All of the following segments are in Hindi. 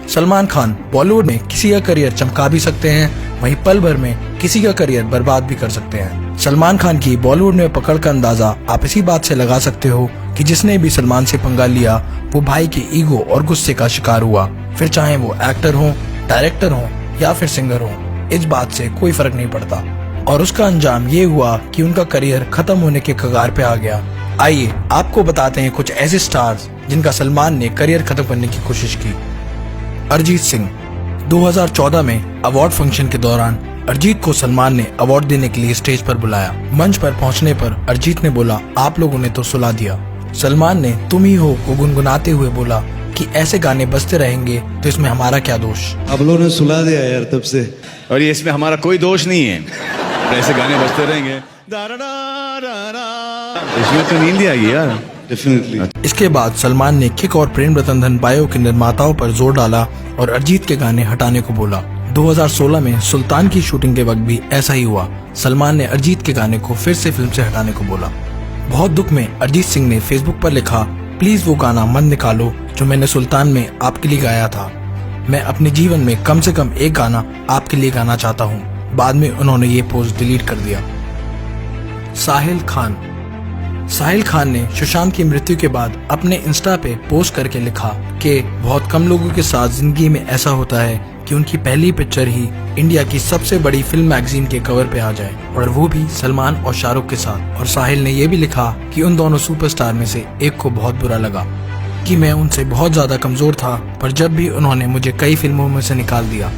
सलमान खान बॉलीवुड में किसी का करियर चमका भी सकते हैं, वहीं पल भर में किसी का करियर बर्बाद भी कर सकते हैं। सलमान खान की बॉलीवुड में पकड़ का अंदाजा आप इसी बात से लगा सकते हो कि जिसने भी सलमान से पंगा लिया वो भाई के ईगो और गुस्से का शिकार हुआ, फिर चाहे वो एक्टर हो, डायरेक्टर हो या फिर सिंगर हो, इस बात से कोई फर्क नहीं पड़ता। और उसका अंजाम ये हुआ कि उनका करियर खत्म होने के कगार पे आ गया। आइए आपको बताते हैं कुछ ऐसे स्टार्स जिनका सलमान ने करियर खत्म करने की कोशिश की। अरिजीत सिंह। 2014 में अवार्ड फंक्शन के दौरान अरिजीत को सलमान ने अवार्ड देने के लिए स्टेज पर बुलाया। मंच पर पहुंचने पर अरिजीत ने बोला, आप लोगों ने तो सुला दिया। सलमान ने तुम ही हो को गुनगुनाते हुए बोला कि ऐसे गाने बजते रहेंगे तो इसमें हमारा क्या दोष। आप लोगों ने सुला दिया यार तब से, और ये इसमें हमारा कोई दोष नहीं है, ऐसे गाने बजते रहेंगे इसमें तो नींद ही आएगी यार डेफिनेटली। इसके बाद सलमान ने किक और प्रेम रतन धन बायो के निर्माताओं पर जोर डाला और अरिजीत के गाने हटाने को बोला। 2016 में सुल्तान की शूटिंग के वक्त भी ऐसा ही हुआ। सलमान ने अरिजीत के गाने को फिर से फिल्म से हटाने को बोला। बहुत दुख में अरिजीत सिंह ने फेसबुक पर लिखा, प्लीज वो गाना मत निकालो जो मैंने सुल्तान में आपके लिए गाया था। मैं अपने जीवन में कम से कम एक गाना आपके लिए गाना चाहता हूँ। बाद में उन्होंने ये पोस्ट डिलीट कर दिया। साहिल खान। साहिल खान ने सुशांत की मृत्यु के बाद अपने इंस्टा पे पोस्ट करके लिखा कि बहुत कम लोगों के साथ जिंदगी में ऐसा होता है कि उनकी पहली पिक्चर ही इंडिया की सबसे बड़ी फिल्म मैगजीन के कवर पे आ जाए, और वो भी सलमान और शाहरुख के साथ। और साहिल ने ये भी लिखा कि उन दोनों सुपरस्टार में से एक को बहुत बुरा लगा कि मैं उनसे बहुत ज्यादा कमजोर था, पर जब भी उन्होंने मुझे कई फिल्मों में से निकाल दिया।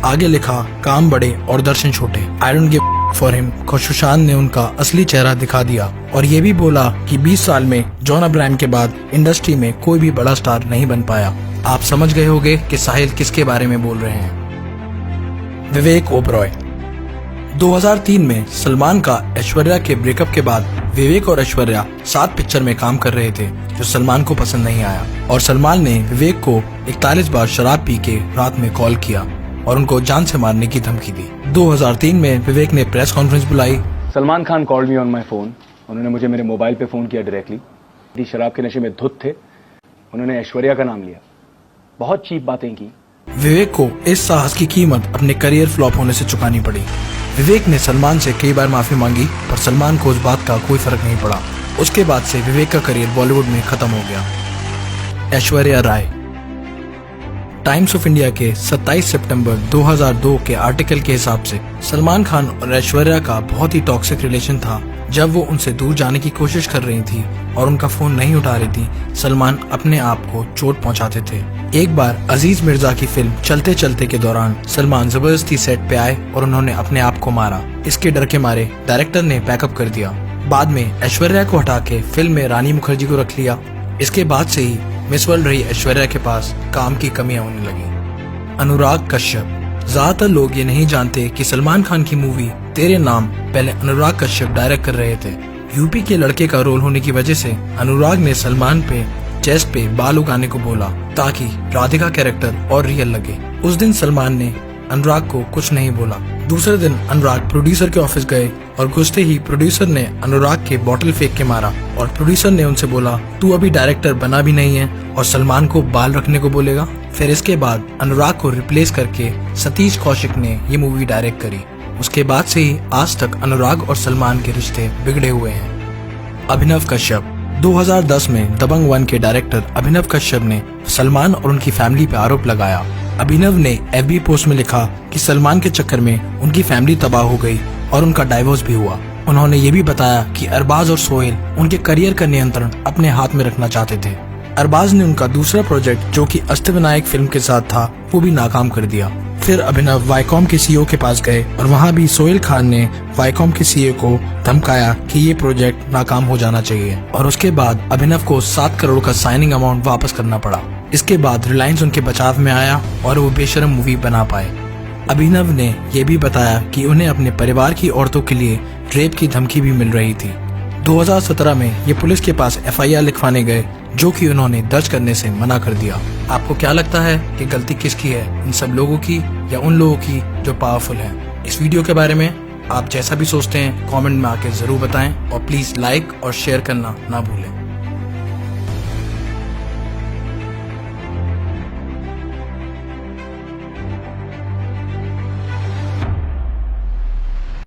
आगे लिखा, काम बड़े और दर्शन छोटे, I don't give for him को सुशांत ने उनका असली चेहरा दिखा दिया। और ये भी बोला कि 20 साल में जॉन अब्राहम के बाद इंडस्ट्री में कोई भी बड़ा स्टार नहीं बन पाया। आप समझ गए होंगे कि साहिल किसके बारे में बोल रहे हैं। विवेक ओबरॉय। 2003 में सलमान का ऐश्वर्या के ब्रेकअप के बाद विवेक और ऐश्वर्या 7 पिक्चर में काम कर रहे थे जो सलमान को पसंद नहीं आया, और सलमान ने विवेक को 41 बार शराब पी के रात में कॉल किया और उनको जान से मारने की धमकी दी। 2003 में विवेक ने प्रेस कॉन्फ्रेंस बुलाई। Salman Khan called me on my phone. उन्होंने मुझे मेरे मोबाइल पे फोन किया डायरेक्टली। शराब के नशे में धुत थे। उन्होंने ऐश्वर्या का नाम लिया, बहुत चीप बातें की। विवेक को इस साहस की कीमत अपने करियर फ्लॉप होने से चुकानी पड़ी। विवेक ने सलमान से कई बार माफी मांगी, पर सलमान को उस बात का कोई फर्क नहीं पड़ा। उसके बाद से विवेक का करियर बॉलीवुड में खत्म हो गया। Aishwarya Rai. Times of India के 27 सितंबर 2002 के आर्टिकल के हिसाब से सलमान खान और ऐश्वर्या का बहुत ही टॉक्सिक रिलेशन था। जब वो उनसे दूर जाने की कोशिश कर रही थी और उनका फोन नहीं उठा रही थी, सलमान अपने आप को चोट पहुंचाते थे। एक बार अजीज मिर्जा की फिल्म चलते चलते के दौरान सलमान जबरदस्ती सेट पे आए और उन्होंने अपने आप को मारा। इसके डर के मारे डायरेक्टर ने बैकअप कर दिया। बाद में ऐश्वर्या को हटा के फिल्म में रानी मुखर्जी को रख लिया। इसके बाद से ही मिस वर्ल्ड रही ऐश्वर्या के पास काम की कमियां होने लगी। अनुराग कश्यप। ज्यादातर लोग ये नहीं जानते कि सलमान खान की मूवी तेरे नाम पहले अनुराग कश्यप डायरेक्ट कर रहे थे। यूपी के लड़के का रोल होने की वजह से अनुराग ने सलमान पे चेस्ट पे बाल उगाने को बोला ताकि राधिका कैरेक्टर और रियल लगे। उस दिन सलमान ने अनुराग को कुछ नहीं बोला। दूसरे दिन अनुराग प्रोड्यूसर के ऑफिस गए और घुसते ही प्रोड्यूसर ने अनुराग के बोतल फेंक के मारा, और प्रोड्यूसर ने उनसे बोला, तू अभी डायरेक्टर बना भी नहीं है और सलमान को बाल रखने को बोलेगा। फिर इसके बाद अनुराग को रिप्लेस करके सतीश कौशिक ने ये मूवी डायरेक्ट करी। उसके बाद से ही आज तक अनुराग और सलमान के रिश्ते बिगड़े हुए हैं। अभिनव कश्यप। 2010 में दबंग 1 के डायरेक्टर अभिनव कश्यप ने सलमान और उनकी फैमिली पे आरोप लगाया। अभिनव ने FB पोस्ट में लिखा कि सलमान के चक्कर में उनकी फैमिली तबाह हो गई और उनका डाइवोर्स भी हुआ। उन्होंने ये भी बताया कि अरबाज और सोहेल उनके करियर का नियंत्रण अपने हाथ में रखना चाहते थे। अरबाज ने उनका दूसरा प्रोजेक्ट जो कि अष्टविनायक फिल्म के साथ था वो भी नाकाम कर दिया। फिर अभिनव वाईकॉम के CEO के पास गए और वहाँ भी सोहेल खान ने वाईकॉम के CEO को धमकाया कि ये प्रोजेक्ट नाकाम हो जाना चाहिए, और उसके बाद अभिनव को 7 करोड़ का साइनिंग अमाउंट वापस करना पड़ा। इसके बाद रिलायंस उनके बचाव में आया और वो बेशर्म मूवी बना पाए। अभिनव ने ये भी बताया कि उन्हें अपने परिवार की औरतों के लिए रेप की धमकी भी मिल रही थी। 2017 में ये पुलिस के पास FIR लिखवाने गए, जो कि उन्होंने दर्ज करने से मना कर दिया। आपको क्या लगता है कि गलती किसकी है, इन सब लोगों की या उन लोगों की जो पावरफुल हैं? इस वीडियो के बारे में आप जैसा भी सोचते हैं कमेंट में आके जरूर बताएं, और प्लीज लाइक और शेयर करना ना भूलें।